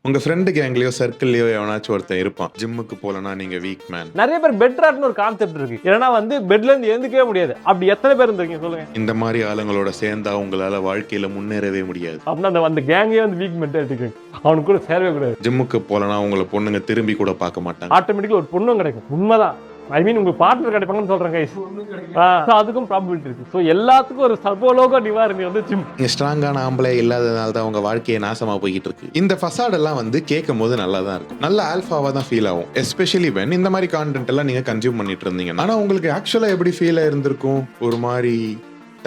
உங்க ஃப்ரெண்டு கேங்லயோ சர்க்கிள்லயோ எவனாச்சும் ஒருத்தன் இருப்பான், ஜிம்முக்கு போலனா நீங்க வீக் மேன். நிறைய பேர் பெட் ராட்னு ஒரு கான்செப்ட் இருக்கு. ஏன்னா வந்து பெட்ல இருந்து எழுந்துக்கவே முடியாது. அப்படி எத்தனை பேர் இருந்திருக்கீங்க சொல்லுங்க. இந்த மாதிரி ஆளுங்களோட சேர்ந்தா உங்களால வாழ்க்கையில முன்னேறவே முடியாது. அப்படின்னா அந்த கேங்கே வந்து வீக் மென்டாலிட்டி அவனுக்கு கூட சேரவே கூடாது. ஜிம்முக்கு போலனா உங்களை பொண்ணுங்க திரும்பி கூட பார்க்க மாட்டாங்க. ஆட்டோமேட்டிக்கா ஒரு பொண்ணும் கிடைக்கும். உண்மைதான். ஐ மீன் உங்க பார்ட்னர் கிடைப்பாங்கன்னு சொல்றேன் கைஸ். அதுக்கும் ப்ராபபிலிட்டி இருக்கு. ஸோ எல்லாத்துக்கும் ஒரு சர்வலோக நிவாரணி வந்து ஜிம். நீங்க ஸ்ட்ராங்கான ஆம்பளை இல்லாதனால தான் உங்க வாழ்க்கையை நாசமா போய்கிட்டு இருக்கு. இந்த ஃபசாட் எல்லாம் வந்து கேட்கும் போது நல்லா தான் இருக்கும், நல்ல ஆல்ஃபாவா தான் ஃபீல் ஆகும். எஸ்பெஷலி வென் இந்த மாதிரி கான்டென்ட் எல்லாம் நீங்க கன்சியூம் பண்ணிட்டு இருந்தீங்க. ஆனா உங்களுக்கு ஆக்சுவலா எப்படி ஃபீல் இருந்திருக்கும்? ஒரு மாதிரி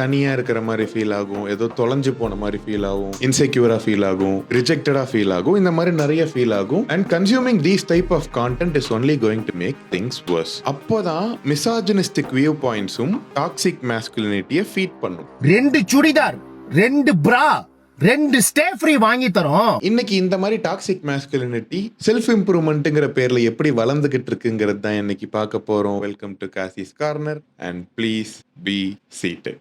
தனியா இருக்கிற மாதிரி ஃபீல் ஆகும், ஏதோ தொலைஞ்சு போன மாதிரி ஃபீல் ஆகும், இன்செக்யூரா ஃபீல் ஆகும், ரிஜெக்டடா ஃபீல் ஆகும். இந்த மாதிரி நிறைய ஃபீல் ஆகும். And consuming these type of content is only going to make things worse. அப்போதான் மிசாஜினிஸ்டிக் வியூ பாயிண்ட்ஸும் டாக்ஸிக் மாஸ்குலினிட்டியை ஃபீட் பண்ணும். 2 சுடிதார் 2 பிரா 2 ஸ்டே ஃப்ரீ வாங்கி தரோம். இன்னைக்கு இந்த மாதிரி டாக்ஸிக் மாஸ்குலினிட்டி செல்ஃப் இம்ப்ரூவ்மெண்ட்ங்கிற பேர்ல எப்படி வளர்ந்துகிட்டு இருக்குங்கிறது தான் இன்னைக்கு பார்க்க போறோம். Welcome to Kasi's corner and please be seated.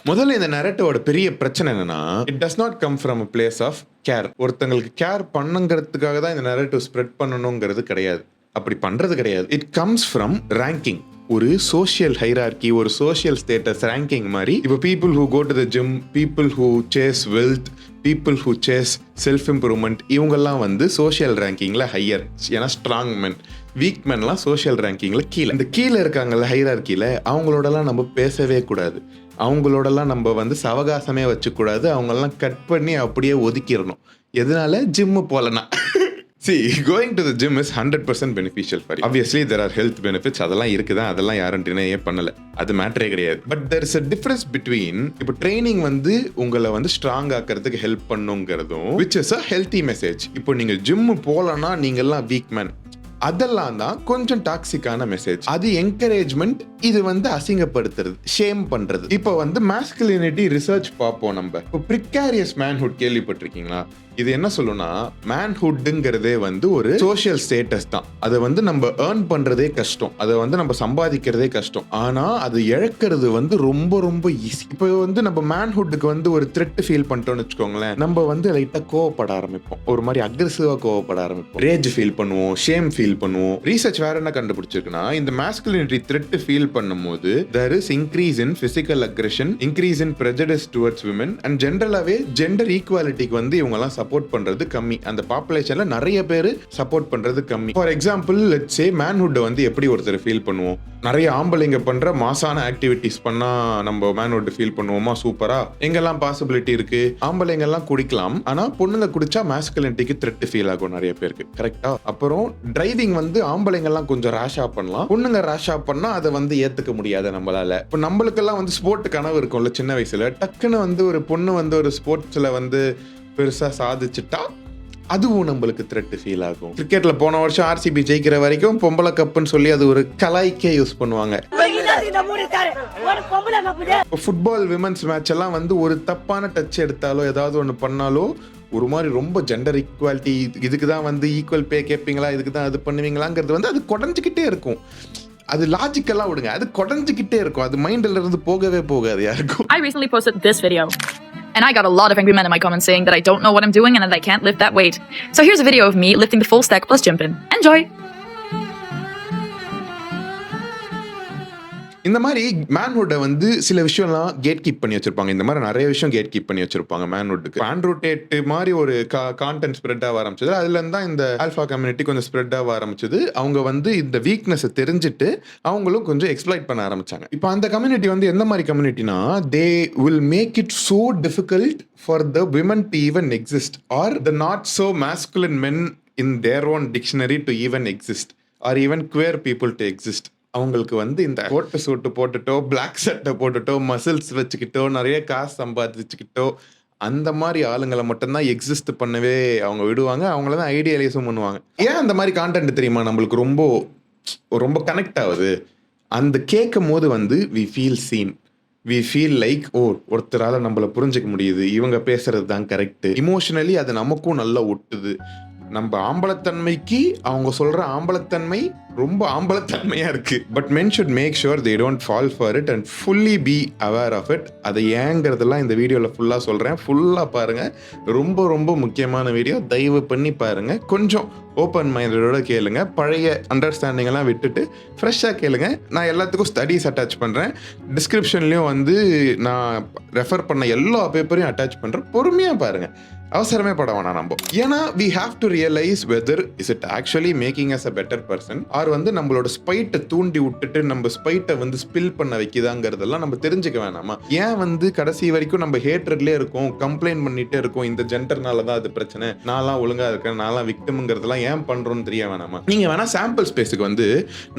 முதல்ல இந்த நரேட்டிவோட பெரிய பிரச்சனை என்னன்னா, it does not come from a place of care. ஒருத்தங்களுக்கு கேர் பண்ணுங்கிறதுக்காக தான் இந்த நரேட்டிவ் ஸ்ப்ரெட் பண்ணணுங்கிறது கிடையாது, அப்படி பண்றது கிடையாது. It comes from ranking. ஒரு சோஷியல் ஹைரார்கி, ஒரு சோஷியல் ஸ்டேட்டஸ் ரேங்கிங் மாதிரி. இப்போ people who go to the gym, people who chase wealth, people who chase self improvement, இவங்கெல்லாம் வந்து சோஷியல் ரேங்கிங்ல ஹையர். ஏன்னா ஸ்ட்ராங் மென், வீக் மென்லாம் சோஷியல் ரேங்கிங்ல கீழே. இந்த கீழே இருக்காங்கல்ல ஹைரார்கியில, அவங்களோடலாம் நம்ம பேசவே கூடாது, அவங்களோடலாம் நம்ம வந்து சவகாசமே வச்சுக்கூடாது, அவங்களெல்லாம் கட் பண்ணி அப்படியே ஒதுக்கிடணும். எதனால? Gym போலனா. See, going to the gym is 100% beneficial for you. Obviously, there are health benefits. அதெல்லாம் இருக்குதான், அதெல்லாம் யாரும் டினையே பண்ணல, அது மேட்டரே கிடையாது. But there is a difference between இப்போ ட்ரைனிங் வந்து உங்களை வந்து ஸ்ட்ராங் ஆக்கிறதுக்கு ஹெல்ப் பண்ணுங்கிறதும், which is a healthy message. இப்போ நீங்க ஜிம்மு போலனா நீங்கெல்லாம் வீக் மேன், அதெல்லாம் தான் கொஞ்சம் டாக்ஸிக்கான மெசேஜ். அது என்கரேஜ்மெண்ட், இது வந்து அசிங்கப்படுத்துறது, ஷேம் பண்றது. இப்போ வந்து மாஸ்குலினிட்டி ரிசர்ச் பார்ப்போம் நம்ம. இப்போ ப்ரிகாரியஸ் மேன்ஹுட் கேள்விப்பட்டிருக்கீங்களா? இது என்ன சொல்லுன்னா, மேன்ஹுட்ங்கிறதே வந்து ஒரு சோஷியல் ஸ்டேட்டஸ் தான். அதை வந்து நம்ம ஏர்ன் பண்றதே கஷ்டம், அதை வந்து நம்ம சம்பாதிக்கிறதே கஷ்டம். ஆனா அது இழக்கிறது வந்து ரொம்ப ரொம்ப ஈஸி. இப்போ வந்து நம்ம மேன்ஹுட்டுக்கு வந்து ஒரு த்ரெட் ஃபீல் பண்ணிட்டோம்னு வச்சுக்கோங்களேன், நம்ம வந்து லைட்டா கோவப்பட ஆரம்பிப்போம், ஒரு மாதிரி அக்ரெசிவா கோவப்பட ஆரம்பிப்போம், ரேஜ் ஃபீல் பண்ணுவோம், ஷேம் ஃபீல் பண்ணுவோம். ரீசர்ச் வேற என்ன கண்டுபிடிச்சிருக்குன்னா, இந்த மாஸ்குலினிட்டி த்ரெட் ஃபீல் பண்ணும்போது there is increase in physical aggression, increase in prejudice towards women, and ஜென்ரலாவே ஜெண்டர் ஈக்குவாலிட்டிக்கு வந்து இவங்கெல்லாம் சப்போர்ட் பண்றது கம்மி. அந்த பாப்புலேஷன்ல நிறைய பேர் சப்போர்ட் பண்றது கம்மி. For example, let's say manhood வந்து எப்படி ஒருத்தர் ஃபீல் பண்ணுவோம்? நிறைய ஆம்பளைங்க பண்ற மாசான ஆக்டிவிட்டிஸ் பண்ணா நம்ம மேன்ஹுட் ஃபீல் பண்ணுவோமா? சூப்பரா, எங்கெல்லாம் பாசிபிலிட்டி இருக்கு, ஆம்பளைங்க எல்லாம் குடிக்கலாம், ஆனா பொண்ணுங்க குடிச்சா மாஸ்குலினிட்டிக்கு த்ரெட் ஃபீல் ஆகும் நிறைய பேருக்கு. கரெக்டா? அப்புறம் டிரைவிங் வந்து ஆம்பளைங்க எல்லாம் கொஞ்சம் ரேஷா பண்ணலாம், பொண்ணுங்க ரேஷா பண்ணா அதை வந்து ஏத்துக்க முடியாது நம்மளால. இப்போ நம்மளுக்கெல்லாம் வந்து ஸ்போர்ட் கனவு இருக்கும்ல சின்ன வயசுல, டக்குன்னு வந்து ஒரு பொண்ணு வந்து ஒரு ஸ்போர்ட்ஸ்ல வந்து பெருசா சாதிச்சுட்டா அதுவும் நம்மளுக்கு த்ரெட் ஃபீல் ஆகும். கிரிக்கெட்ல போன வருஷம் ஆர்சிபி ஜெயிக்கிற வரைக்கும் பொம்பளை கப்புன்னு சொல்லி அது ஒரு கலாய்க்கே யூஸ் பண்ணுவாங்க. ஃபுட்பால் விமன்ஸ் மேட்ச் எல்லாம் வந்து ஒரு தப்பான டச் எடுத்தாலோ ஏதாவது ஒன்று பண்ணாலோ ஒரு மாதிரி ரொம்ப ஜெண்டர் ஈக்குவாலிட்டி, இதுக்கு தான் வந்து ஈக்குவல் பே கேட்பீங்களா, இதுக்கு தான் அது பண்ணுவீங்களாங்கிறது வந்து அது குறைஞ்சிக்கிட்டே இருக்கும். அது லாஜிக்கெல்லாம் விடுங்க, அது குறைஞ்சிக்கிட்டே இருக்கும், அது மைண்ட்ல இருந்து போகவே போகாது யாருக்கும். I recently posted this video, and I got a lot of angry men in my comments saying that I don't know what I'm doing and that I can't lift that weight. So here's a video of me lifting the full stack plus jumping. Enjoy! இந்த மாதிரி மேன்ஹுட்டை வந்து சில விஷயம்லாம் gate keep பண்ணி வச்சிருப்பாங்க. இந்த மாதிரி நிறைய விஷயம் கேட் கீப் பண்ணி வச்சிருப்பாங்க மேன்ஹுட்டுக்கு. பேன்ரோட்டேட் மாதிரி ஒரு கான்டென்ட் ஸ்ப்ரெட் ஆக ஆரம்பிச்சது. அதுல இருந்தா இந்த ஆல்ஃபா கம்யூனிட்டி கொஞ்சம் ஸ்ப்ரெட் ஆக ஆரம்பிச்சது. அவங்க வந்து இந்த வீக்னஸை தெரிஞ்சுட்டு அவங்களும் கொஞ்சம் எக்ஸ்ப்ளாய்ட் பண்ண ஆரம்பிச்சாங்க. இப்போ அந்த கம்யூனிட்டி வந்து எந்த மாதிரி கம்யூனிட்டினா, they will make it so difficult for the women to even exist, or the not so masculine men in their own dictionary to even exist, or even queer people to exist. அவங்களுக்கு வந்து இந்த கோட்டு சூட்டு போட்டுட்டோ, black சட்டை போட்டுட்டோ, muscles வச்சுக்கிட்டோ, நிறைய காசு சம்பாதிச்சுக்கிட்டோ, அந்த மாதிரி ஆளுங்களை மட்டும்தான் எக்ஸிஸ்ட் பண்ணவே அவங்க விடுவாங்க. அவங்கள தான் ஐடியலைஸும் பண்ணுவாங்க. ஏன் அந்த மாதிரி கான்டென்ட் தெரியுமா நம்மளுக்கு ரொம்ப ரொம்ப கனெக்ட் ஆகுது? அந்த கேட்கும் போது வந்து we feel seen, we feel like ஒருத்தரால் நம்மளை புரிஞ்சிக்க முடியுது, இவங்க பேசுறது தான் கரெக்டு. இமோஷனலி அது நமக்கும் நல்லா ஒட்டுது. நம்ம ஆம்பளத்தன்மைக்கு அவங்க சொல்ற ஆம்பளத்தன்மை ரொம்ப ஆம்பளத்தன்மையா இருக்கு. But men should make sure they don't fall for it and fully be aware of it. அதை ஏங்கிறதெல்லாம் இந்த வீடியோல ஃபுல்லா சொல்றேன். ஃபுல்லா பாருங்க. ரொம்ப ரொம்ப முக்கியமான வீடியோ. தயவு பண்ணி பாருங்க. கொஞ்சம் ஓப்பன் மைண்டடோட கேளுங்க. பழைய அண்டர்ஸ்டாண்டிங் எல்லாம் விட்டுட்டு ஃப்ரெஷ்ஷாக கேளுங்க. நான் எல்லாத்துக்கும் ஸ்டடீஸ் அட்டாச் பண்ணுறேன். டிஸ்கிரிப்ஷன்லேயும் வந்து நான் ரெஃபர் பண்ண எல்லா பேப்பரையும் அட்டாச் பண்ணுறேன். பொறுமையாக பாருங்க. அவசரமே பட வேணாம் நம்ம. ஏன்னா we have to realize whether is it actually making us a better person or வந்து நம்மளோட ஸ்பைட்டை தூண்டி விட்டுட்டு நம்ம ஸ்பைட்டை வந்து ஸ்பில் பண்ண வைக்குதாங்கிறதெல்லாம் நம்ம தெரிஞ்சுக்க வேணாமா? ஏன் வந்து கடைசி வரைக்கும் நம்ம ஹேட்ரட்லேயே இருக்கோம், கம்ப்ளைண்ட் பண்ணிட்டே இருக்கோம், இந்த ஜெண்டர்னால தான் அது பிரச்சனை, நான்லாம் ஒழுங்கா இருக்கேன், நான்லாம் விக்டிம்ங்கிறதெல்லாம் ஏன் பண்றோம்னு தெரிய வேணாமா? நீங்க வேணா சாம்பிள் ஸ்பேஸுக்கு வந்து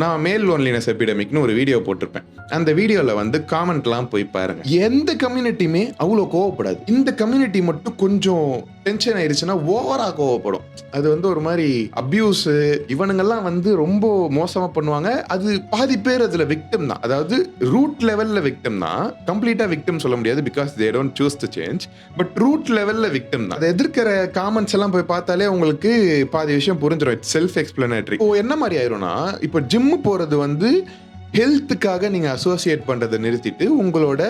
நான் மேல் லோன்லினஸ் எபிடமிக்னு ஒரு வீடியோ போட்டிருப்பேன். அந்த வீடியோல வந்து காமெண்ட்லாம் போய் பாருங்க. எந்த கம்யூனிட்டியுமே அவ்வளோ கோவப்படாது. இந்த கம்யூனிட்டி மட்டும் கொஞ்சம் டென்ஷன் ஆயிடுச்சுன்னா ஓவரா கோவப்படும். அது வந்து ஒரு மாதிரி அபியூஸ், இவனுங்கெல்லாம் வந்து ரொம்ப மோசமா பண்ணுவாங்க. அது பாதி பேர் அதுல விக்டிம் தான். அதாவது ரூட் லெவல்ல விக்டிம் தான். கம்ப்ளீட்டா விக்டிம் சொல்ல முடியாது, because they don't choose to change. But root லெவல்ல விக்டிம் தான். அதை எதிர்க்கிற காமெண்ட்ஸ் எல்லாம் போய் பார்த்தாலே உங்களுக்கு பாதி விஷயம் புரிஞ்சிடும். It's self explanatory. இப்போ என்ன மாதிரி ஆயிரும்னா, இப்போ ஜிம்மு போறது வந்து ஹெல்த்துக்காக நீங்க அசோசியேட் பண்றதை நிறுத்திட்டு உங்களோட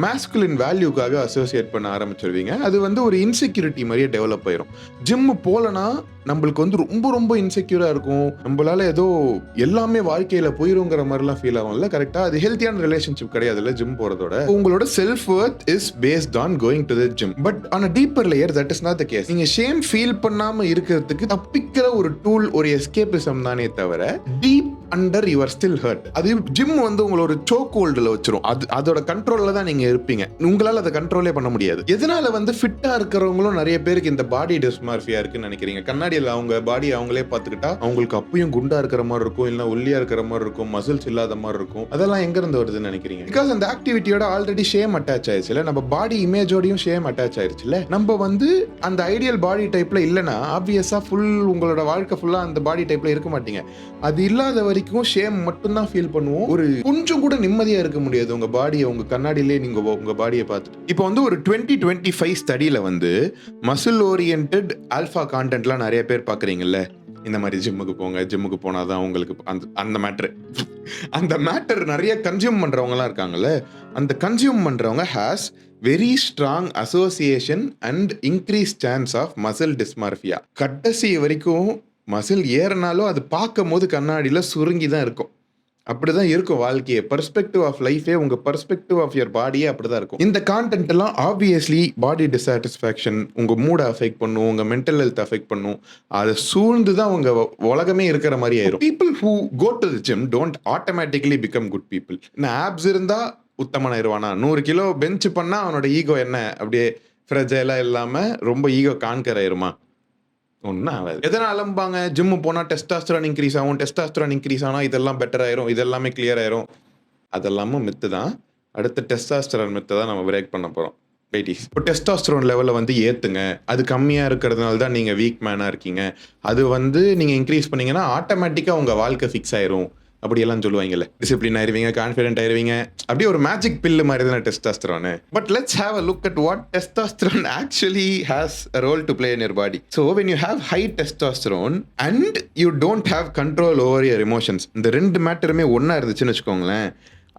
மாஸ்குலின் வேல்யூக்காக அசோசியேட் பண்ண ஆரம்பிச்சிருவீங்க. அது வந்து ஒரு இன்செக்யூரிட்டி மாதிரியே டெவலப் ஆயிரும். ஜிம்மு போலனா நம்மளுக்கு வந்து ரொம்ப ரொம்ப இன்செக்யூரா இருக்கும். நம்மளால ஏதோ எல்லாமே வாழ்க்கையில போயிருங்கிற மாதிரிலாம் ஃபீல் ஆகும்ல. கரெக்டா? அது ஹெல்த்தியான ரிலேஷன்ஷிப் கிடையாதுல்ல ஜிம் போறதோட. உங்களோட self worth is based on going to the gym. But on a deeper layer that is not the case. நீங்க ஷேம் ஃபீல் பண்ணாம இருக்கிறதுக்கு தப்பிக்கிற ஒரு டூல், ஒரு எஸ்கேபிசம் தானே தவிர deep under your still hurt. அது ஜிம் வந்து உங்களை ஒரு சோக் ஹோல்டுல வச்சிரும். அதோட கண்ட்ரோல்ல தான் நீங்க இருப்பீங்க. உங்களால அதை கண்ட்ரோலே பண்ண முடியாது. எதனால வந்து ஃபிட்டா இருக்கிறவங்களும் நிறைய பேருக்கு இந்த பாடி டிஸ்மார்ஃபியா இருக்குன்னு நினைக்கிறீங்க? கண்ணாடியில் அவங்க பாடி அவங்களே பார்த்துக்கிட்டா அவங்களுக்கு அப்பயும் குண்டா இருக்கிற மாதிரி இருக்கும், இல்ல ஒல்லியா இருக்கிற மாதிரி இருக்கும், மசில்ஸ் இல்லாத மாதிரி இருக்கும். அதெல்லாம் எங்க இருந்து வருதுன்னு நினைக்கிறீங்க? பிகாஸ் அந்த ஆக்டிவிட்டியோட ஆல்ரெடி ஷேம் அட்டாச் ஆயிடுச்சுல. நம்ம பாடி இமேஜோடையும் ஷேம் அட்டாச் ஆயிடுச்சுல. நம்ம வந்து அந்த ஐடியல் பாடி டைப்ல இல்லைன்னா ஆப்வியஸா ஃபுல் உங்களோட வாழ்க்கை ஃபுல்லா அந்த பாடி டைப்ல இருக்க மாட்டீங்க. அது இல்லாத வரைக்கும் ஷேம் மட்டும் தான் ஃபீல் பண்ணுவோம். ஒரு கொஞ்சம் கூட நிம்மதியா இருக்க முடியாது உங்க பாடியை, உங்க கண்ணாடியிலே நீங்க உங்க பாடியை பார்த்துட்டு. இப்போ வந்து ஒரு 2025 ஸ்டடியில வந்து மசில் ஓரியன்டட் ஆல்ஃபா கான்டென்ட்லாம் நிறைய பேர் பாக்குறீங்கல்ல. இந்த மாதிரி ஜிம்முக்கு போங்க, ஜிம்முக்கு போனாதான் உங்களுக்கு அந்த மேட்டர் நிறைய கன்சியூம் பண்றவங்கலாம் இருக்காங்கல்ல. அந்த கன்சியூம் பண்றவங்க has very strong association and increase chance of muscle dysmorphia. கடைசி வரைக்கும் மசில் ஏறினாலும் அது பார்க்கும் போது கண்ணாடியில சுருங்கி தான் இருக்கும். அப்படிதான் இருக்கும் வாழ்க்கையே. பெர்ஸ்பெக்டிவ் ஆஃப் லைஃபே, உங்க பெர்ஸ்பெக்டிவ் ஆஃப் யுவர் பாடியே அப்படிதான் இருக்கும். இந்த கான்டென்ட் எல்லாம் ஆப்வியஸ்லி பாடி டிசாட்டிஸ்ஃபேக்ஷன், உங்க மூட் அஃபெக்ட் பண்ணும், உங்க மென்டல் ஹெல்த் அஃபெக்ட் பண்ணும். அதை சூழ்ந்து தான் உங்க உலகமே இருக்கிற மாதிரி ஆயிரும். People who go to the gym don't automatically become good people. Abs இருந்தா உத்தமனாயிருவானா? 100 கிலோ பெஞ்ச் பண்ணா அவனோட ஈகோ என்ன அப்படியே ஃப்ரெஜைலா இல்லாம ரொம்ப ஈகோ கான்கர் ஆயிருமா? ஒன்றும் ஆகாது. எதனா அலம்பாங்க, ஜிம்மு போனால் டெஸ்டாஸ்டரான் இன்க்ரீஸ் ஆகும், டெஸ்டாஸ்டரான் இன்க்ரீஸ் ஆனால் இதெல்லாம் பெட்டர் ஆயிரும், இதெல்லாமே கிளியர் ஆயிரும். அதெல்லாமும் மித்து தான். அடுத்த டெஸ்டாஸ்டரான் மித்தை தான் நம்ம பிரேக் பண்ண போகிறோம். இப்போ டெஸ்டாஸ்டரோன் லெவலில் வந்து ஏற்றுங்க. அது கம்மியாக இருக்கிறதுனால தான் நீங்கள் வீக் மேனாக இருக்கீங்க. அது வந்து நீங்கள் இன்க்ரீஸ் பண்ணீங்கன்னா ஆட்டோமேட்டிக்காக உங்கள் வாழ்க்கை ஃபிக்ஸ் ஆயிரும் அப்படியெல்லாம் சொல்லுவாங்கல்ல. டிசிப்ளின் ஆயிருவீங்க, கான்ஃபிடென்ட் ஆயிருவீங்க. அப்படியே ஒரு மேஜிக் பில்லு மாதிரி தானே testosterone. But let's have a look at what testosterone actually has a role to play in your body. So when you have high testosterone and you don't have control over your emotions, இந்த ரெண்டு மேட்டருமே ஒன்றா இருந்துச்சுன்னு வச்சுக்கோங்களேன்,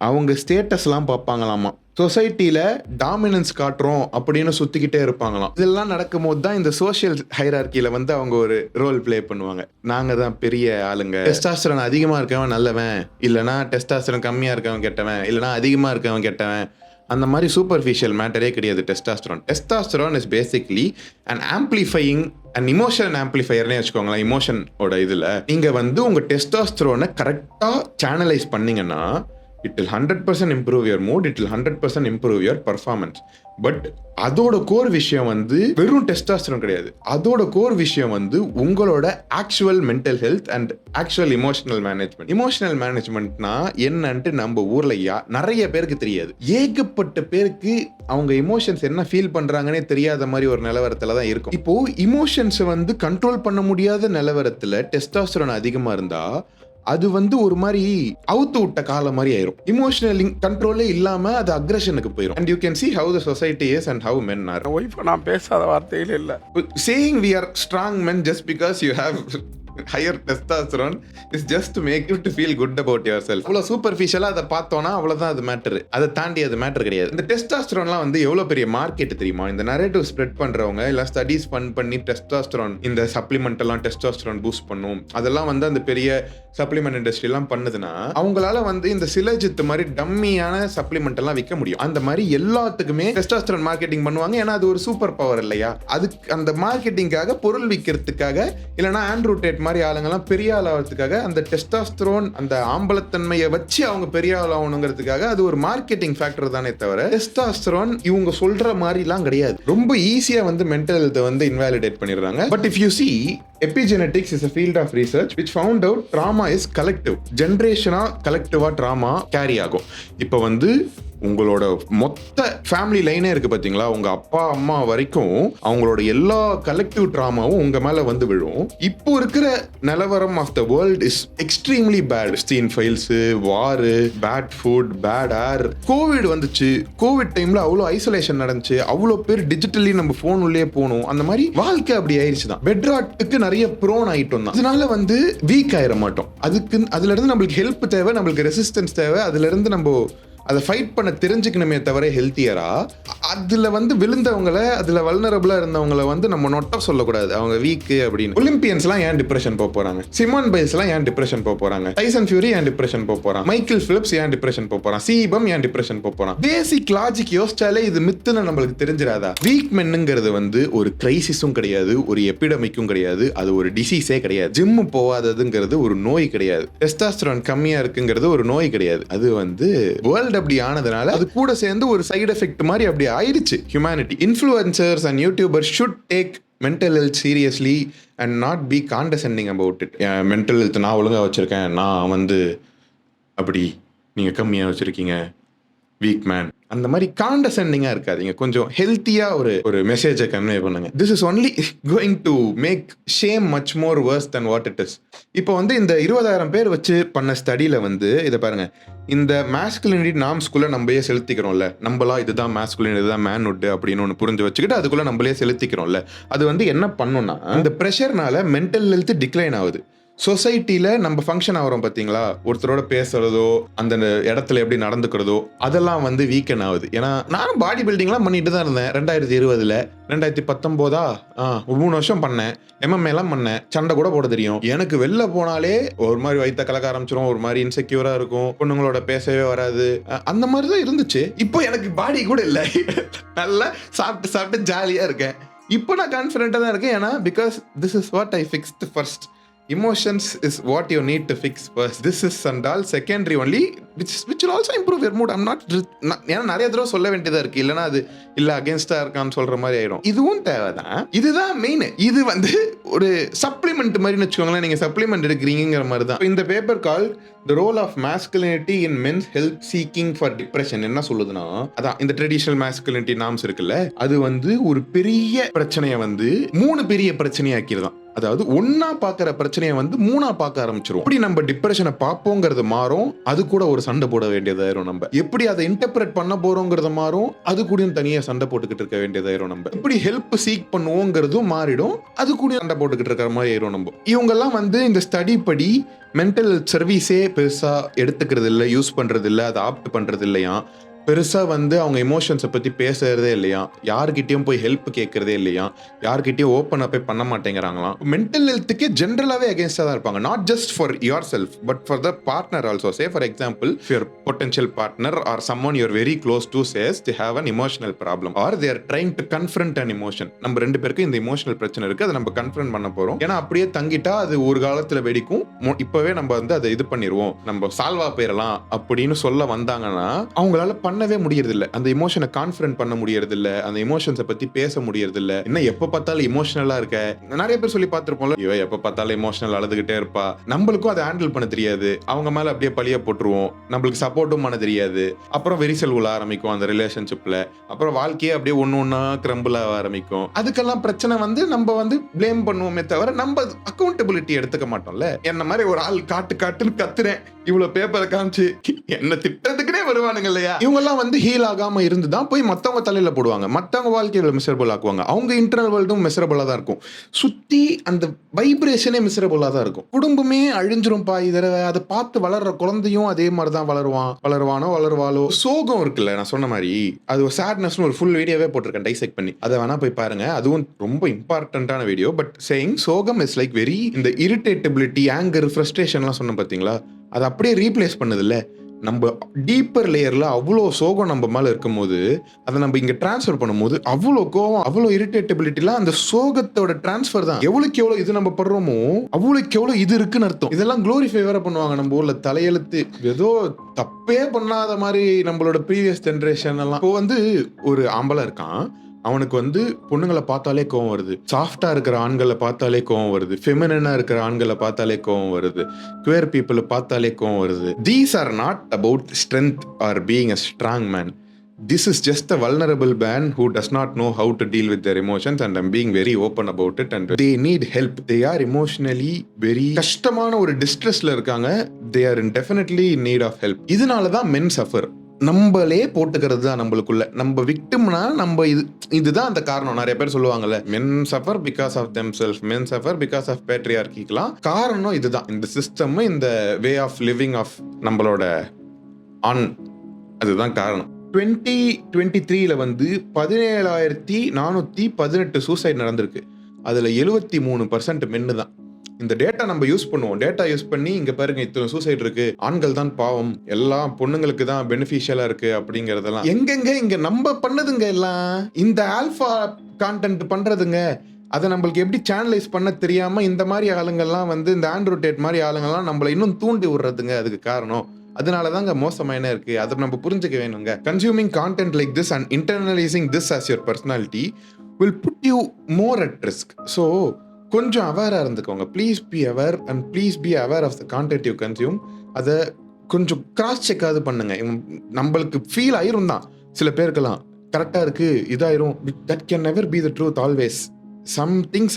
அவங்க ஸ்டேட்டஸ்லாம் பார்ப்பாங்களாமா. சொசைட்டியில் dominance காட்டுறோம் அப்படின்னு சுற்றிக்கிட்டே இருப்பாங்களாம். இதெல்லாம் நடக்கும் போது தான் இந்த சோஷியல் ஹைரார்க்கியில் வந்து அவங்க ஒரு ரோல் பிளே பண்ணுவாங்க. நாங்கள் தான் பெரிய ஆளுங்க, டெஸ்டாஸ்டரான் அதிகமாக இருக்கவன் நல்லவன், இல்லைனா டெஸ்டாஸ்டரான் கம்மியாக இருக்கவன் கெட்டவன், இல்லைனா அதிகமாக இருக்கவன் கெட்டவன். அந்த மாதிரி சூப்பர்ஃபிஷியல் மேட்டரே கிடையாது testosterone. Testosterone is basically and amplifying and emotion ஆம்பிளிஃபையர்னே வச்சுக்கோங்களேன். இமோஷனோட இதில் நீங்கள் வந்து உங்கள் டெஸ்டாஸ்டரோனை கரெக்டாக சேனலைஸ் பண்ணீங்கன்னா it will 100% improve your mood, it will 100% improve your performance. But அதோட கோர் விஷயம் வந்து வெறும் டெஸ்டாஸ்டரான் கிடையாது. அதோட கோர் விஷயம் வந்து உங்களோட actual mental health and actual emotional management. Emotional மேனேஜ்மெண்ட்னா என்னன்ட்டு நம்ம ஊர்ல நிறைய பேருக்கு தெரியாது. ஏகப்பட்ட பேருக்கு அவங்க இமோஷன்ஸ் என்ன ஃபீல் பண்றாங்கன்னே தெரியாத மாதிரி ஒரு நிலவரத்துல தான் இருக்கும். இப்போ இமோஷன்ஸ் வந்து கண்ட்ரோல் பண்ண முடியாத நிலவரத்துல டெஸ்டாஸ்டரான் அதிகமா இருந்தா அது வந்து ஒரு மாதிரி அவுத்து விட்ட காலம் மாதிரி ஆயிரும். இமோஷனல் கண்ட்ரோலே இல்லாம அது அக்ரெஷனுக்கு போயிடும். And you can see how the society is and how men are. Wife நான் பேசாத வார்த்தையில இல்ல. Saying we are strong men just because you have higher testosterone is just to make you to feel good about your self. அவ்வளோ சூப்பர்ஃபிஷியலாக அதை பார்த்தோன்னா அவ்வளோதான் அது மேட்டர். அதை தாண்டி அது மேட்டர் கிடையாது. இந்த டெஸ்டாஸ்டரோன்லாம் வந்து எவ்வளோ பெரிய மார்க்கெட் தெரியுமா? இந்த நரேட்டிவ் ஸ்ப்ரெட் பண்ணுறவங்க இல்லை ஸ்டடீஸ் பண்ணி டெஸ்டாஸ்டரோன் இந்த சப்ளிமெண்ட் எல்லாம் டெஸ்டாஸ்டரோன் பூஸ்ட் பண்ணும், அதெல்லாம் வந்து அந்த பெரிய சப்ளிமெண்ட் இண்டஸ்ட்ரியெல்லாம் பண்ணுதுன்னா அவங்களால வந்து இந்த சிலஜித் மாதிரி டம்மியான சப்ளிமெண்ட் எல்லாம் விற்க முடியும். அந்த மாதிரி எல்லாத்துக்குமே டெஸ்டாஸ்டரோன் மார்க்கெட்டிங் பண்ணுவாங்க. ஏன்னா அது ஒரு சூப்பர் பவர் இல்லையா? அதுக்கு அந்த மார்க்கெட்டிங்காக பொருள் விற்கிறதுக்காக இல்லைன்னா ஆண்ட்ரூ டேட் மாதிரி ஆளுங்கெல்லாம் பெரிய ஆள் ஆகிறதுக்காக அந்த டெஸ்டாஸ்டரோன் அந்த ஆம்பளத்தன்மையை வச்சு அவங்க பெரிய ஆள் ஆகணுங்கிறதுக்காக அது ஒரு மார்க்கெட்டிங் ஃபேக்டர் தானே தவிர டெஸ்டாஸ்டரோன் இவங்க சொல்ற மாதிரிலாம் கிடையாது. ரொம்ப ஈஸியா வந்து மென்டல் ஹெல்த்தை வந்து இன்வாலிடேட் பண்ணிடுறாங்க. But if you see, epigenetics is a field of research which found out trauma is collective. ஜென்ரேஷனா கலெக்டிவா ட்ராமா கேரி ஆகும். இப்போ வந்து உங்களோட மொத்த ஃபேமிலி லைனே இருக்கு பாத்தீங்களா, உங்க அப்பா அம்மா வரைக்கும் அவங்களோட எல்லா கலெக்டிவ் ட்ராமாவும் உங்க மேல வந்து விழும். இப்போ இருக்கிற நிலவரம் of the world is extremely bad. Stein files, war, bad food, bad air. Covid வந்துச்சு. கோவிட் டைம்ல அவ்வளோ ஐசோலேஷன் நடந்துச்சு. அவ்வளோ பேர் டிஜிட்டலி நம்ம போன் உள்ளே போகணும். அந்த மாதிரி வாழ்க்கை அப்படி ஆயிடுச்சு தான். பெட் ராட்டுக்கு நிறைய ப்ரோன் ஆயிட்டோம் தான். அதனால வந்து வீக் ஆயிட மாட்டோம். அதுல இருந்து நம்மளுக்கு ஹெல்ப் தேவை, நம்மளுக்கு ரெசிஸ்டன்ஸ் தேவை. அதுல இருந்து நம்ம அதை ஃபைட் பண்ண தெரிஞ்சுக்கணுமே தவிர ஹெல்த்தியரா அதுல வந்து விழுந்தவங்களை, அதுல வல்னரபிளா இருந்தவங்களை வந்து நம்ம நொட்ட சொல்லக்கூடாது அவங்க வீக் அப்படின்னு. ஒலிம்பியன்ஸ்லாம் ஏன் டிப்ரெஷன் போக போறாங்க? சிமோன் பைல்ஸ்லாம் ஏன் டிப்ரெஷன் போக போறாங்க? டைசன் ஃபியூரி ஏன் டிப்ரெஷன் போக போறான்? மைக்கேல் பிலிப்ஸ் ஏன் டிப்ரெஷன் போக போறான்? சீபம் ஏன் டிப்ரெஷன் போக போறான்? பேசிக் லாஜிக் யோசிச்சாலே இது மித்துன்னு நம்மளுக்கு தெரிஞ்சிடாதா? வீக் மென்னுங்கிறது வந்து ஒரு கிரைசிஸும் கிடையாது, ஒரு எபிடமிக்கும் கிடையாது, அது ஒரு டிசீஸே கிடையாது. ஜிம் போகாததுங்கிறது ஒரு நோய் கிடையாது. டெஸ்டாஸ்டரோன் கம்மியா இருக்குங்கிறது ஒரு நோய் கிடையாது. அது வந்து வேர்ல்ட் அப்படி ஆனதுனால அது கூட சேர்ந்து ஒரு சைடு எஃபெக்ட் மாதிரி அப்படி ஆயிடுச்சு humanity. Influencers and YouTubers should take mental health seriously and not be condescending about it. Mental health நான் ஒழுங்காக வச்சுருக்கேன், நான் வந்து அப்படி நீங்கள் கம்மியாக வச்சுருக்கீங்க, வீக் மேன், அந்த மாதிரி காண்டசெண்டிங்காக இருக்காதீங்க. கொஞ்சம் ஹெல்த்தியாக ஒரு மெசேஜை கன்வே பண்ணுங்க. This is only going to make shame much more worse then what it is. இப்போ வந்து இந்த 20,000 பேர் வச்சு பண்ண ஸ்டடியில் வந்து இதை பாருங்க, இந்த மேஸ்குலினிட்டி நார்ம்ஸ்குள்ளே நம்மளே செலுத்திக்கிறோம்ல, நம்மளா இதுதான் மேஸ்குலின், இதுதான் மேன்வுட் அப்படின்னு ஒன்று புரிஞ்சு வச்சுக்கிட்டு அதுக்குள்ளே நம்மளே செலுத்திக்கிறோம்ல, அது வந்து என்ன பண்ணுன்னா இந்த ப்ரெஷர்னால மென்டல் ஹெல்த் டிக்ளைன் ஆகுது. சொசைட்டியில் நம்ம ஃபங்க்ஷன் ஆகிறோம் பார்த்தீங்களா, ஒருத்தரோட பேசுறதோ அந்த இடத்துல எப்படி நடந்துக்கிறதோ அதெல்லாம் வந்து வீக்கன் ஆகுது. ஏன்னா நானும் பாடி பில்டிங்லாம் பண்ணிட்டு தான் இருந்தேன். 2020 2019 3 வருஷம் பண்ணேன். MMA எல்லாம் பண்ணேன். சண்டை கூட போட தெரியும். எனக்கு வெளில போனாலே ஒரு மாதிரி வயிற்ற கலக்க ஆரம்பிச்சிடும், ஒரு மாதிரி இன்செக்யூரா இருக்கும், பொண்ணுங்களோட பேசவே வராது, அந்த மாதிரி தான் இருந்துச்சு. இப்போ எனக்கு பாடி கூட இல்லை, நல்லா சாப்பிட்டு ஜாலியா இருக்கேன். இப்போ நான் கான்ஃபிடென்ட்டாக தான் இருக்கேன். ஏன்னா because this is what I fixed first. Emotions is what you need to fix first. This is and all secondary only, which will also improve your mood. I'm not ஏன்னா நிறைய தடவை சொல்ல வேண்டியதா இருக்கு, இல்லைன்னா அது இல்லை அகேன்ஸ்டா இருக்கான்னு சொல்ற மாதிரி ஆயிடும். இதுவும் தேவைதான், இதுதான் மெயின். இது வந்து ஒரு சப்ளிமெண்ட் மாதிரி வச்சுக்கோங்களேன். நீங்க சப்ளிமெண்ட் எடுக்கிறீங்கிற மாதிரி தான். இந்த paper call The Role of Masculinity in Men's Help Seeking for Depression என்ன சொல்லுதுன்னா, அதான் இந்த ட்ரெடிஷனல் மேஸ்குலினிட்டி நார்ம்ஸ் இருக்குல்ல, அது வந்து ஒரு பெரிய பிரச்சனையை வந்து 3 பெரிய பிரச்சனையாக்கிடுதான். அதாவது ஒன்னா பாக்குற பிரச்சனையை வந்து 3ஆ பார்க்க ஆரம்பிச்சிரும். எப்படி நம்ம டிப்ரெஷனை பார்ப்போங்கிறது மாறும், அது கூட ஒரு சண்டை போட வேண்டியதாயிரும். நம்ம எப்படி அதை இன்டர்பிரட் பண்ண போறோங்கிறது மாறும், அது கூட தனியா சண்டை போட்டுக்கிட்டு இருக்க வேண்டியதாயிரும். நம்ம எப்படி ஹெல்ப் சீக் பண்ணுவோங்கிறதும் மாறிடும், அது கூட சண்டை போட்டுக்கிட்டு இருக்கிற மாதிரி ஆயிரும். நம்ம இவங்கெல்லாம் வந்து இந்த ஸ்டடி படி மென்டல் சர்வீஸே பெருசா எடுத்துக்கிறது இல்லை, யூஸ் பண்றது இல்லை, அதை ஆப்ட் பண்றது இல்லையா, பெருசா வந்து அவங்க எமோஷன்ஸை பத்தி பேசுறதே இல்லையா, யார்கிட்டயும் போய் ஹெல்ப் கேட்கறதே இல்லையா, யார்கிட்டயும் ஓப்பன் அப்பே பண்ண மாட்டேங்கிறாங்களாம். மென்டல் ஹெல்த்துக்கே ஜென்ரலாவே அகேன்ஸ்டா தான் இருப்பாங்க. Not just for your self but for the partner also. Say for example, your potential partner or someone you're very close to chase the have an emotional problem or they are trying to confront an emotion. நம்ம 2 பேருக்கு இந்த emotional பிரச்சனை இருக்கு, அதை நம்ம confront பண்ண போறோம். ஏன்னா அப்படியே தங்கிட்டா அது ஒரு காலத்துல வெடிக்கும், இப்பவே நம்ம வந்து அதை இது பண்ணிடுவோம், நம்ம சால்வா போயிடலாம் அப்படின்னு சொல்ல வந்தாங்கன்னா அவங்களால பண்ணவே முடியறது இல்ல. அந்த இமோஷனை கான்ஃபரண்ட் பண்ண முடியறது இல்ல, அந்த இமோஷன்ஸை பத்தி பேச முடியறது இல்ல. என்ன எப்ப பார்த்தாலும் இமோஷனலா இருக்க, நிறைய பேர் சொல்லி பார்த்திருப்போம்ல, இவ எப்ப பார்த்தாலும் இமோஷனல் அழுதுகிட்டே இருப்பா, நம்மளுக்கும் அதை ஹேண்டில் பண்ண தெரியாது, அவங்க மேல அப்படியே பழிய போட்டுருவோம், நம்மளுக்கு சப்போர்ட்டும் பண்ண தெரியாது, அப்புறம் வெரிசல் உள்ள ஆரம்பிக்கும் அந்த ரிலேஷன்ஷிப்ல, அப்புறம் வாழ்க்கையே அப்படியே ஒண்ணா கிரம்பிள் ஆக ஆரம்பிக்கும். அதுக்கெல்லாம் பிரச்சனை வந்து நம்ம வந்து பிளேம் பண்ணுவோமே தவிர நம்ம அக்கௌண்டபிலிட்டி எடுத்துக்க மாட்டோம்ல. என்ன மாதிரி ஒரு ஆள் காட்டுன்னு கத்துறேன், இவ்வளவு பேப்பரை காமிச்சு என்ன திட்டத்துக்குனே வருவானுங்க இல்லையா, இவங்க இதெல்லாம் வந்து ஹீல் ஆகாம இருந்து தான் போய் மத்தவங்க தலையில போடுவாங்க, மத்தவங்க வாழ்க்கையில மிசரபிள் ஆக்குவாங்க. அவங்க இன்டர்னல் வேர்ல்டும் மிசரபிளா தான் இருக்கும். சுத்தி அந்த வைப்ரேஷனே மிசரபிளா தான் இருக்கும். குடும்பமே அழிஞ்சிரும்பா இதில். அதை பார்த்து வளர்ற குழந்தையும் அதே மாதிரி தான் வளருவாளோ. சோகம் இருக்குல்ல, நான் சொன்ன மாதிரி அது ஒரு சேட்னஸ்னு ஒரு ஃபுல் வீடியோவே போட்டிருக்கேன் டைசெக்ட் பண்ணி, அதை வேணா போய் பாருங்க. அதுவும் ரொம்ப இம்பார்ட்டன்டான வீடியோ. பட் சேயிங் சோகம் இஸ் லைக் வெரி, இந்த இரிட்டேட்டபிலிட்டி, ஆங்கர், ஃப்ரஸ்ட்ரேஷன்லாம் சொன்னேன் பார்த்தீங்களா, அதை அப்படியே ரீப்ளேஸ் பண்ணுது இல்லை. நம்ம டீப்பர் லேயரில் அவ்வளோ சோகம் நம்ம மேலே இருக்கும்போது அதை நம்ம இங்கே ட்ரான்ஸ்ஃபர் பண்ணும்போது அவ்வளோ கோவம், அவ்வளோ இரிட்டேட்டபிலிட்டிலாம் அந்த சோகத்தோட ட்ரான்ஸ்ஃபர் தான். எவ்வளோக்கு எவ்வளோ இது நம்ம படுறோமோ அவ்வளோக்கு எவ்வளோ இது இருக்குன்னு அர்த்தம். இதெல்லாம் க்ளோரிஃபை வேற பண்ணுவாங்க நம்ம ஊரில். தலையெழுத்து ஏதோ தப்பே பண்ணாத மாதிரி நம்மளோட ப்ரீவியஸ் ஜென்ரேஷன் எல்லாம். இப்போ வந்து ஒரு ஆம்பளை இருக்கான், அவனுக்கு வந்து பொண்ணுங்களை பார்த்தாலே கோவம் வருது, சாஃப்டா இருக்கிற ஆண்களை பார்த்தாலே கோவம் வருது, ஃபெமினா இருக்கிற ஆண்களை பார்த்தாலே கோவம் வருது, குவேர் பீப்புளை பார்த்தாலே கோவம் வருது. These are not about strength are being a strong man. This is just a vulnerable man who does not know how to deal with their emotions, and I'm being very open about it, and they need help. They are emotionally very கஷ்டமான ஒரு டிஸ்ட்ரெஸ்ல இருக்காங்க. They are definitely in need of help. இதனால தான் men suffer. நம்மளே போட்டுக்கிறது தான் நம்மளுக்குள்ள. நம்ம விக்டிம்னா நம்ம இதுதான் அந்த காரணம். நிறைய பேர் சொல்லுவாங்கல்ல, men suffer because of themselves, men suffer because of பேட்ரியார்கிக்கலாம். காரணம் இதுதான், இந்த சிஸ்டம், இந்த வே ஆஃப் லிவிங் ஆஃப் நம்மளோட ஆண், அதுதான் காரணம். 2023 வந்து 17,418 சூசைட் நடந்திருக்கு. அதுல 73% மென்னு தான். இந்த டேட்டா நம்ம யூஸ் பண்ணுவோம். டேட்டா யூஸ் பண்ணி இங்க பாருங்க இத்தனை சூசைட் இருக்கு, ஆண்கள் தான் பாவம், எல்லாம் பொண்ணுங்களுக்கு தான் பெனிஃபிஷியலா இருக்கு அப்படிங்கறதெல்லாம் எங்கெங்க இங்க நம்ம பண்ணதுங்க. எல்லாம் இந்த ஆல்பா கான்டென்ட் பண்றதுங்க. அதை நம்மளுக்கு எப்படி சேனலைஸ் பண்ண தெரியாம இந்த மாதிரி ஆளுங்கள்லாம் வந்து, இந்த ஆண்ட்ரூ டேட் மாதிரி ஆளுங்கள்லாம் நம்மள இன்னும் தூண்டி விடுறதுங்க. அதுக்கு காரணம் அதனாலதாங்க மோசமான இருக்கு. அதை நம்ம புரிஞ்சுக்க வேணுங்க. Consuming content like this and internalising this as your personality will put you more at risk. So கொஞ்சம் அவேராக இருந்துக்கோங்க. Please be aware and please be aware of the content you consume. அதை கொஞ்சம் கிராஸ் செக்காவது பண்ணுங்க. நம்மளுக்கு ஃபீல் ஆயிரும் தான், சில பேருக்கெல்லாம் கரெக்டாக இருக்கு இதாயிரும். That can never be the truth always. Some things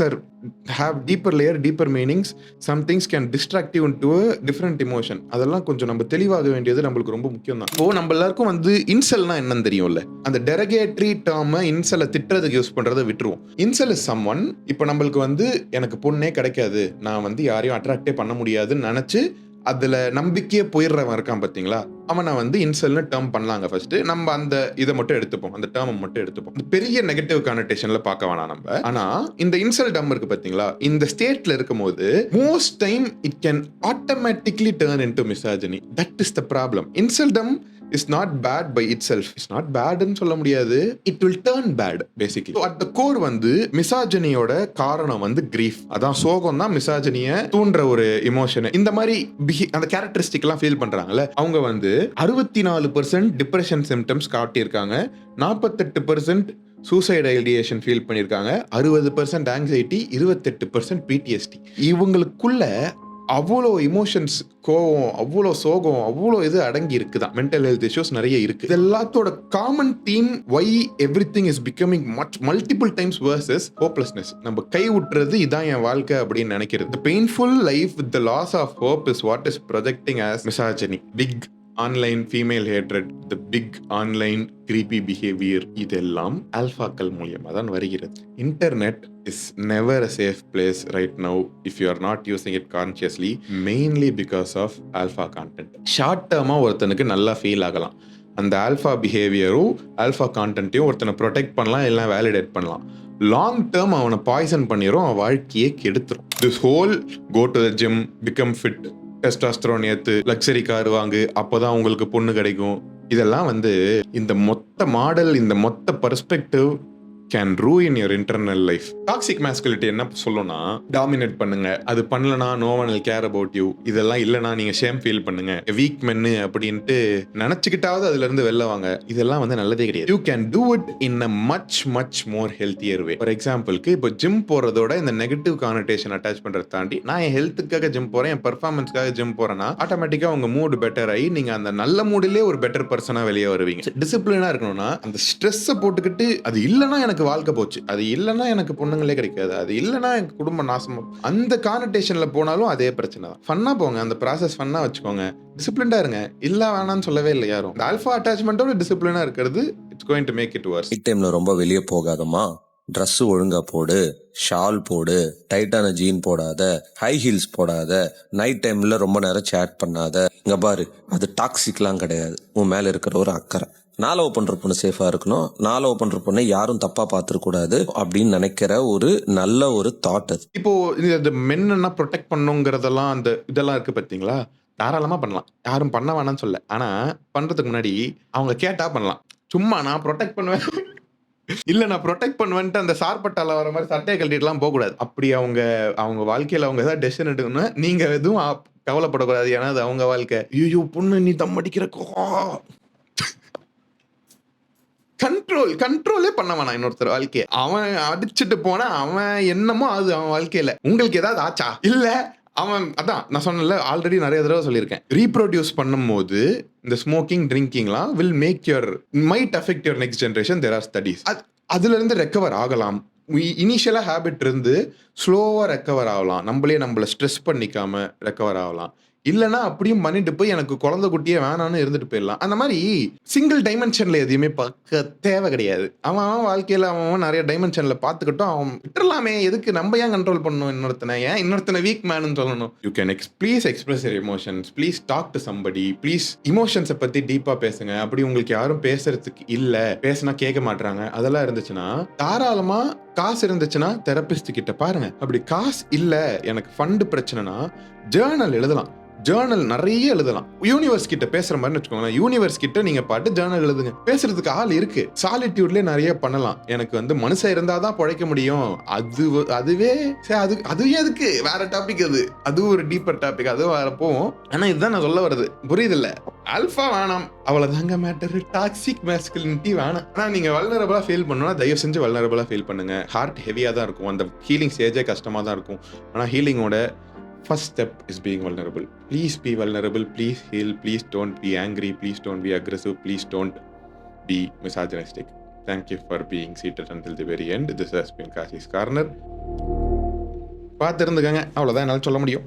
have deeper layer, deeper meanings. Some things can distract you into a different emotion. அதெல்லாம் கொஞ்சம் நம்ம தெளிவாக வேண்டியது நம்மளுக்கு ரொம்ப முக்கியம் தான். இப்போ நம்ம எல்லாருக்கும் வந்து இன்சல்னா என்னன்னு தெரியும்ல. அந்த டெரகேட்டரி டேர்மை இன்சலை திட்டுறதுக்கு யூஸ் பண்றதை விட்டுருவோம். இன்சல் இஸ் சம்ஒன், இப்போ நம்மளுக்கு வந்து எனக்கு பொண்ணே கிடைக்காது, நான் வந்து யாரையும் அட்ராக்டே பண்ண முடியாதுன்னு நினைச்சு அதுல நம்பிக்கையே போயிடுறவன் இருக்கான் பாத்தீங்களா, அவனை வந்து இன்சல்னு டேர்ம் பண்ணலாங்க. ஃபர்ஸ்ட் நம்ம அந்த இதை மட்டும் எடுத்துப்போம், அந்த டேர்மை மட்டும் எடுத்துப்போம். பெரிய நெகட்டிவ் கானோட்டேஷன்ல பார்க்க வேணாம் நம்ம. ஆனா இந்த இன்சல் டேர்ம் இருக்கு பாத்தீங்களா, இந்த ஸ்டேட்ல இருக்கும்போது most time it can automatically turn into misogyny. That is the problem. Incel term is not bad by itself. It's not bad ன்னு சொல்ல முடியாது. It will turn bad basically. So at the core வந்து மிசாஜனியோட காரணம் வந்து grief. அதான் சோகம் தான் மிசாஜனியை தூண்டுற ஒரு இமோஷன். இந்த மாதிரி அந்த கேரக்டரிஸ்டிக் எல்லாம் ஃபீல் பண்றாங்கல்ல, அவங்க வந்து 64% டிப்ரெஷன் சிம்டம்ஸ் காட்டியிருக்காங்க, 48% சூசைட் ஐடியேஷன் ஃபீல் பண்ணியிருக்காங்க, 60% ஆங்ஸைட்டி, 28% PTSD. இவங்களுக்குள்ள அவ்வளோ இமோஷன்ஸ், கோவம், அவ்வளோ சோகம், அவ்வளோ இது அடங்கி இருக்குதான். மென்டல் ஹெல்த் இஷ்யூஸ் நிறைய இருக்கு. இது எல்லாத்தோட common theme why everything is becoming multiple times versus hopelessness. நம்ம கை விட்டுறது இதான் என் வாழ்க்கை அப்படின்னு நினைக்கிறது. The painful life with the loss of hope is what is projecting as misogyny. Big online female hatred, the big online creepy behaviour, இதெல்லாம் ஆல்ஃபாக்கள் மூலியமாக தான் வருகிறது. Internet is never a safe place right now if you are not using it consciously, mainly because of alpha content. Short டேர்மாக ஒருத்தனுக்கு நல்லா feel ஆகலாம், அந்த ஆல்ஃபா பிஹேவியரும் ஆல்ஃபா கான்டென்ட்டையும் ஒருத்தனை ப்ரொடெக்ட் பண்ணலாம், எல்லாம் வேலிடேட் பண்ணலாம். லாங் டேர்ம் அவனை பாய்சன் பண்ணிடும், அவன் வாழ்க்கையே கெடுத்துரும். This whole go to the gym, become fit, testosterone ஏத்து, லக்ஸரி கார் வாங்கு, அப்போதான் உங்களுக்கு பொண்ணு கிடைக்கும், இதெல்லாம் வந்து இந்த மொத்த மாடல், இந்த மொத்த perspective can ruin your internal life. Toxic masculinity என்ன சொல்லணும்னா, டாமினேட் பண்ணுங்க, அது பண்ணலனா no one will care about you, இதெல்லாம் இல்லனா நீங்க ஷேம் ஃபீல் பண்ணுங்க, வீக் மென்னு அப்படின்ட்டு நினைச்சுக்கிட்டாவது அதுல இருந்து வெளில வாங்க. இதெல்லாம் வந்து நல்லதே கிடையாது. You can do it in a much more healthier way. For example-க்கு இப்போ ஜிம் போறதோட இந்த நெகட்டிவ் கானோட்டேஷன் அட்டாச் பண்றத தாண்டி, நான் என் ஹெல்த்துக்காக ஜிம் போறேன், என் பெர்ஃபார்மன்ஸ்க்காக ஜிம் போறேன்னா ஆட்டோமேட்டிக்கா உங்க மூட் பெட்டர் ஆகி நீங்க அந்த நல்ல மூடிலே ஒரு பெட்டர் பர்சனா வெளியே வருவீங்க. டிசிப்ளினா இருக்கணும்னா அந்த ஸ்ட்ரெஸ்ஸை போட்டுக்கிட்டு அது இல்லனா எனக்கு எனக்கு வாழ்க்கை போச்சு, அது இல்லைன்னா எனக்கு பொண்ணுங்களே கிடைக்காது, அது இல்லைன்னா எனக்கு குடும்பம் நாசமா, அந்த கானடேஷன்ல போனாலும் அதே பிரச்சனை தான். ஃபன்னா போங்க, அந்த ப்ராசஸ் ஃபன்னா வச்சுக்கோங்க, டிசிப்ளின்டா இருங்க. இல்ல வேணாம்னு சொல்லவே இல்லை யாரும். இந்த ஆல்ஃபா அட்டாச்மெண்ட்டோட டிசிப்ளினா இருக்கிறது it's going to make it worse. Night டைம்ல ரொம்ப வெளியே போகாதமா, ட்ரெஸ் ஒழுங்கா போடு, ஷால் போடு, டைட்டான ஜீன் போடாத, ஹை ஹீல்ஸ் போடாத, நைட் டைம்ல ரொம்ப நேரம் சேட் பண்ணாத. இங்க பாரு, அது டாக்ஸிக்லாம் கிடையாது, உன் மேல இருக்கிற ஒரு அக்கறை. நான் லவ் பண்ற பொண்ணு சேஃபா இருக்கணும், நான் லவ் பண்ற பொண்ணை யாரும் தப்பா பாத்துக்க கூடாது அப்படின்னு நினைக்கிற ஒரு நல்ல ஒரு தாட் அது. இப்போ இந்த மென்னா ப்ரொடெக்ட் பண்ணுங்கிறதெல்லாம் அந்த இதெல்லாம் இருக்கு பார்த்தீங்களா, தாராளமா பண்ணலாம், யாரும் பண்ண வேணாம்னு சொல்ல. ஆனா பண்றதுக்கு முன்னாடி அவங்க கேட்டா பண்ணலாம். சும்மா நான் ப்ரொடெக்ட் பண்ணுவேன் இல்ல நான் ப்ரொடெக்ட் பண்ணுவேன்ட்டு அந்த சார்பட்டால வர மாதிரி சட்டையை கழட்டிட்டுலாம் போகக்கூடாது. அப்படி அவங்க வாழ்க்கையில அவங்க ஏதாவது டெசிஷன் எடுக்கணும், நீங்க எதுவும் கவலைப்படக்கூடாது. ஏன்னா அது அவங்க வாழ்க்கை. ஐயோ பொண்ணு நீ தம் அடிக்கிறக்கோ, கண்ட்ரோலே பண்ண வேணாம் இன்னொருத்தர் வாழ்க்கையை. அவன் அடிச்சுட்டு போனா அவன் என்னமோ அது அவன் வாழ்க்கையில. உங்களுக்கு ஏதாவது ஆச்சா? இல்ல அவன் அதான் நான் சொன்னல, ஆல்ரெடி நிறைய தடவை சொல்லியிருக்கேன், ரீப்ரொடியூஸ் பண்ணும்போது இந்த ஸ்மோக்கிங் ட்ரிங்கிங்லாம் will make might affect your next generation. There are studies. அதுல இருந்து ரெக்கவர் ஆகலாம். இனிஷியலா ஹேபிட் இருந்து ஸ்லோவா ரெக்கவர் ஆகலாம். நம்மள ஸ்ட்ரெஸ் பண்ணிக்காம ரெக்கவர் ஆகலாம். இல்லைன்னா அப்படியும் பண்ணிட்டு போய் எனக்கு குழந்தை குட்டியே வேணான்னு இருந்துட்டு போயிடலாம். அந்த மாதிரி சிங்கிள் டைமென்ஷன்ல எதையுமே பார்க்க தேவை கிடையாது. அவன் வாழ்க்கையில அவன் நிறைய டைமென்ஷன்ல பார்த்துக்கிட்டோம், அவன் விட்டுறலாமே. எதுக்கு நம்ம ஏன் கண்ட்ரோல் பண்ணணும் இன்னொருத்தனை? ஏன் இன்னொருத்தனை வீக் மேனு சொல்லணும்? You can please express your emotions, please talk to somebody, please இமோஷன்ஸை பத்தி டீப்பா பேசுங்க. அப்படி உங்களுக்கு யாரும் பேசுறதுக்கு இல்ல, பேசினா கேட்க மாட்டாங்க, அதெல்லாம் இருந்துச்சுன்னா தாராளமா காசு இருந்துச்சுன்னா தெரபிஸ்ட் கிட்ட பாருங்க. அப்படி காசு இல்ல, எனக்கு ஃபண்ட் பிரச்சனைனா ஜேர்னல் எழுதலாம். ஜேர்னல் நிறைய எழுதலாம். யூனிவர்ஸ் கிட்ட பேசுற மாதிரி வச்சுக்கோங்களேன். யூனிவர்ஸ் கிட்ட நீங்க பாட்டு ஜேர்னல் எழுதுங்க. பேசுறதுக்கு ஆள் இருக்கு. சாலிட்யூட்லயே நிறைய பண்ணலாம். எனக்கு மனுஷன் இருந்தாதான் பிழைக்க முடியும், அதுவே எதுக்கு வேற டாபிக், அது ஒரு டீப்பர் டாபிக், அதுவும் வேற போவோம். ஆனா இதுதான் நான் சொல்ல வருது, புரியுது இல்ல? ஆல்பா வேணாம், அவ்வளவுதாங்க மேட்டர். டாக்ஸிக் மாஸ்குலினிட்டி வேணாம். ஆனா நீங்க வல்னரபிளா ஃபீல் பண்ணணும்னா தயவு செஞ்சு வல்னரபிளா ஃபீல் பண்ணுங்க. ஹார்ட் ஹெவியா தான் இருக்கும், அந்த ஹீலிங் ஸ்டேஜே கஷ்டமா தான் இருக்கும். ஆனா ஹீலிங்கோட first step is being vulnerable. Please be vulnerable. Please heal. Please don't be angry. Please don't be aggressive. Please don't be misogynistic. Thank you for being seated until the very end. This has been Kashi's Corner. பார்த்து இருந்துக்கங்க, அவ்வளோதான் என்னால் சொல்ல முடியும்.